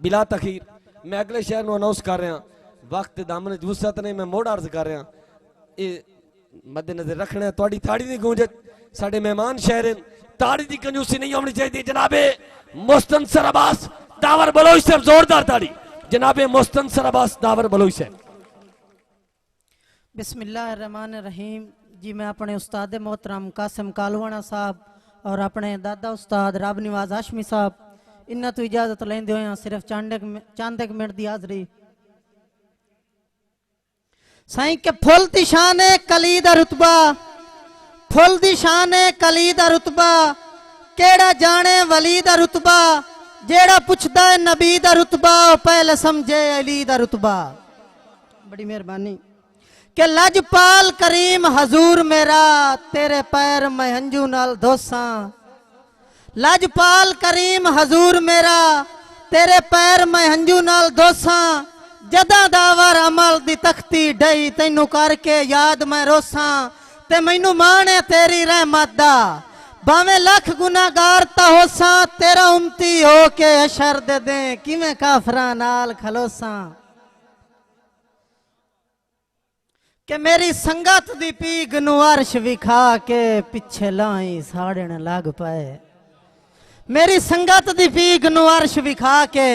बिला तखीर मैं अगले शहर को अनाउंस कर रहा वक्त दामन वुसअत नहीं मैं मोड़ अर्ज कर रहा ये मद्देनजर रखना थोड़ी ताड़ी की गूंजत साडे मेहमान शहर ताड़ी की कंजूसी नहीं होनी चाहिए जनाबे मुस्तनसर अब्बास दावर बलोच साहब जोरदार ताड़ी जनाबे मुस्तनसर अब्बास दावर बलोच साहब। बिस्मिल्लाहिर्रहमानिर्रहीम जी मैं अपने उस्ताद मोहतरम कासिम कालवाना साहब और अपने दादा उस्ताद रब निवाज हाशमी साहब इन्ना तो इजाजत लेंदे होया सिर्फ चांद एक मिनट दी हाजरी साईं के फुल दी शान है कली दा रुतबा फुल दी शान है कली दा रुतबा केड़ा जाने वली दा रुतबा जेड़ा पुछदा है नबी दा रुतबा पहले समझे अली दा रुतबा। बड़ी मेहरबानी के लजपाल करीम हजूर मेरा तेरे पैर मैं हंजू नाल धोसा लजपाल करीम हजूर मेरा तेरे पैर मैं हंजू नाल धोसा जदा दावर अमल दी तख्ती डई तैनू करके याद मैं रोसा ते मैनू माने तेरी रहमत दा भावे लख गुनाहगार ता होसा तेरा उम्मती हो के अशर दे दे किवें काफरां नाल खलोसा के मेरी संगत दी पीग नू अर्श विखा के पिछे लाई साड़न लग पाए मेरी संगत दी पीग नू अर्श विखा के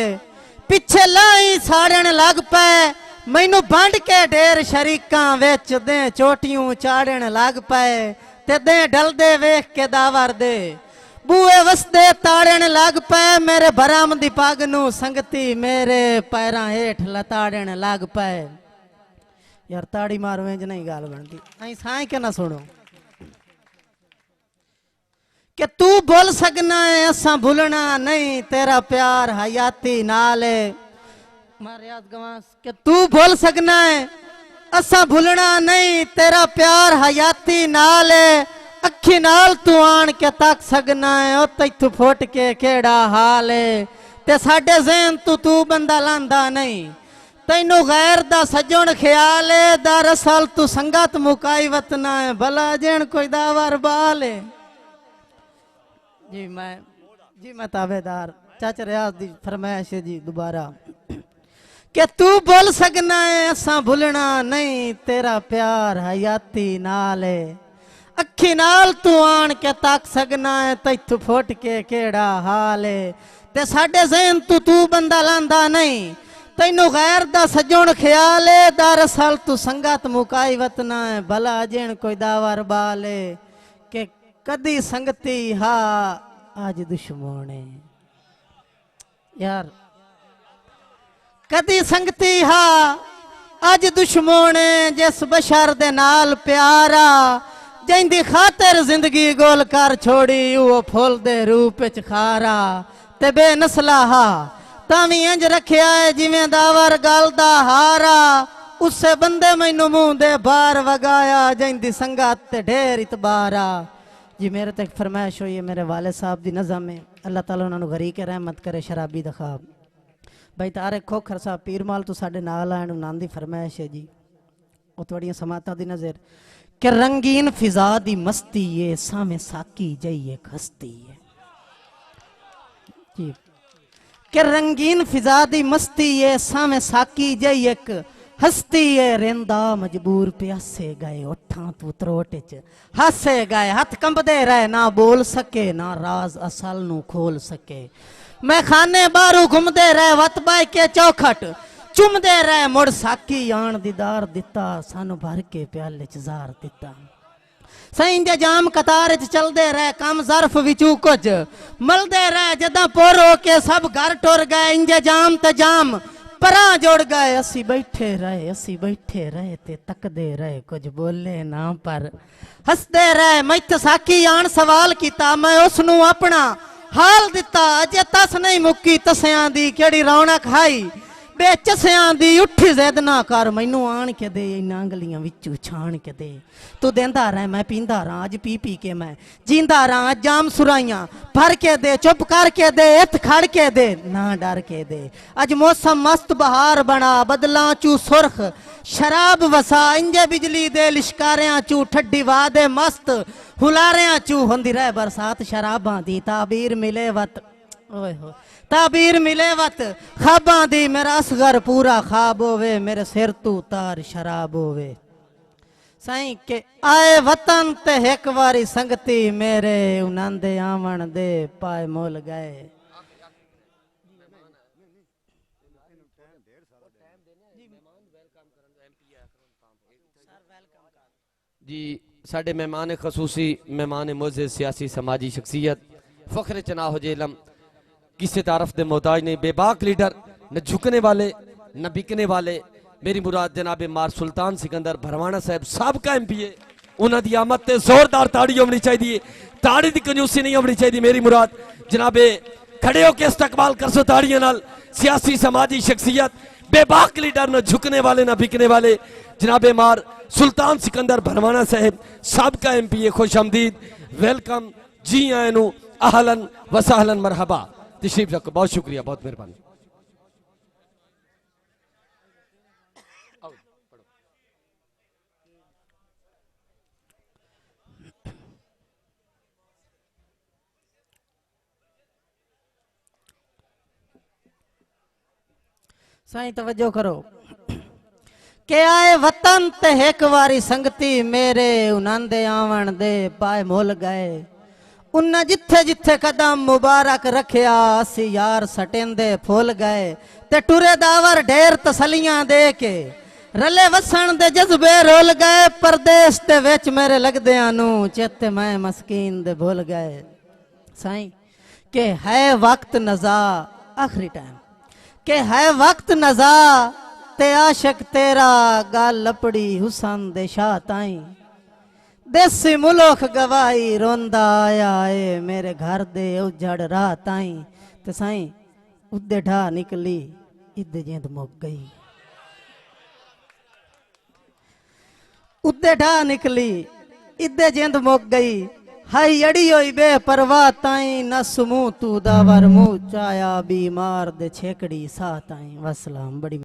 पिछे लाई साड़न लग पाए मैनू बंड के ढेर शरीकां विच दे चोटियों चाड़न लग पाए ते दे डल दे वेख के दावर दे बूए वसदे ताड़न लग पाए मेरे भराम दी पग नू संगती मेरे पैरां हेठ लताड़न लग पाए। यार ताड़ी मारो इंज नहीं गाल बनती आई साई के ना सुनो कि तू बोल सकना है असा भूलना नहीं तेरा प्यार हयाती नाल है मारे याद गवास कि तू बोल सकना है असा भूलना नहीं तेरा प्यार हयाती नाल है अखी नाल तू आन के तक सकना है ओ तैथू फुट के केड़ा हाल है ते साडे ज़हन तू बंदा लांदा नहीं तैनू गैर दा सजन ख्याल है दरअसल तू संगत मुकाई वतना है भला जेन कोई दावर बाल है। जी मैं ताबेदार चाचा रियाज दी फरमाइश है जी दोबारा कि तू बोल सकना है असा भूलना नहीं तेरा प्यार हयाती नाल है अखी नाल तू आन के तक सकना है तैथू फुट के केड़ा हाल है ते साडे ज़हन तू बंदा लांदा नहीं तैनू गैर दा सजन ख्याल है दरअसल तू संगत मुकाई वतना है भला जेन कोई दावर बाल है के कदी संगती हा आज दुश्मने यार कदी संगती हा आज दुश्मने जिस बशर दे नाल प्यारा जिंदी खातिर जिंदगी गोल कर छोड़ी वो फुल दे रूप च खारा ते बेनस्ला हा तावी इंज रखिया है जिवें दावर गल दा हारा उससे बंदे मैनू मुंह दे बार वगाया जिंदी संगत ते ढेर इतबारा। जी मेरे तक फरमाइश हुई है मेरे वाले साहब दी नज़म में अल्लाह ताला उन्होंने गरी के रहमत करे शराबी दा ख्वाब भाई तारे खोखर साहब पीरमाल तो साडे नाल आए उन्हां दी फरमाइश है जी वो थोड़ियां समाता दी नज़र कि रंगीन फिजा दी मस्ती ये सामे साकी जई एक हस्ती है जी कि रंगीन फिजा दी मस्ती ये सामे साकी जई एक हस्ती है रेंदा मजबूर प्यासे गए ओठां तू त्रोट च हासे गए हथ कंबदे रहे ना बोल सके ना राज असल नू खोल सके मैं खाने बारू घूमदे रहे वत बाई के चौखट चुमदे रहे मुड़ साकी आन दीदार दिता सानू भर के प्याले च जार दिता सही इंजे जाम कतार च चलदे रहे कम ज़र्फ विचू कुछ मलदे रहे जदा पोरो के सब घर टुर गए इंजे जाम ते जाम परा जोड़ गए असी बैठे रहे ते तकदे रहे कुछ बोले ना पर हसदे रहे मैं साकी आन सवाल किता मैं उसनू अपना हाल दिता अजे तस नहीं मुक्की तसियां दी केड़ी रौनक हाई बेचसियां दी उठी ज़िद ना कर मैनू आन के दे इन्हां गलियां विचू छान के दे तू देंदा रह मैं पींदा रहा अज पी के मैं जींदा रहा जाम सुराइयां भर के दे चुप करके दे इत खड़ के दे ना डर के दे अज मौसम मस्त बहार बना बदलां चू सुरख शराब वसा इंजे बिजली दे लिशकारियां चू ठड्डी वादे मस्त हुलारियां चू होंदी रह बरसात शराबां दी ताबीर मिले वत ओए हो ताबीर मिले वत खाबा दी मेरा असगर पूरा खाब होवे मेरे सिर तू तार शराब होवे साईं के आए वतन ते एक वारी संगती मेरे उनंदे आवन दे पाए मोल गए। जी साडे मेहमान खसूसी मेहमान मोज़े सियासी समाजी शख्सियत फख्र चना हो जेलम किसी तारफ दे मोहताज नहीं बेबाक लीडर न झुकने वाले न बिकने वाले मेरी मुराद जनाब मार सुल्तान सिकंदर भरवाना साहब साबका MPA उन्हां दी आमद ते जोरदार ताड़ी होनी चाहिए ताड़ी दी कंजूसी नहीं होनी चाहिए मेरी मुराद जनाबे खड़े होकर इस्तकबाल कर सो ताड़ियों नाल सियासी समाजी शख्सियत बेबाक लीडर न झुकने वाले न बिकने वाले जनाबे मार सुल्तान सिकंदर भरवाना साहब साबका MPA खुश आमदीद वेलकम जी आए नु अहलन व सहलन मरहबा तशरीफ रखो बहुत शुक्रिया बहुत मेहरबानी। साईं तवज्जो करो के आए वतन ते एक वारी संगती मेरे उनंदे आवन दे पाए मोल गए उन्ना जिथे जिथे कदम मुबारक रखिया असी यार सटेंदे फूल गए ते टुरे दावर ढेर तसलियां दे के रले वसन दे जज्बे रोल गए परदेश ते विच मेरे लगदियां नू चेते मैं मस्कीन दे भूल गए। साईं के है वक्त नजा आखिरी टाइम के है वक्त नजा ते आशिक तेरा गाल लपड़ी हुसन दे शाह ताई देसी मुल्क गवाई रोंदा आया है मेरे घर दे उजड़ राह ताई ते साईं उदे ढा निकली इदे जिंद मुक गई उदे ढा निकली इदे जिंद मुक गई हाई अड़ी होई बेपरवाह ताई न सुमू तू दावर मुँह चाया बीमार दे छेकड़ी सा ताई वसलाम बड़ी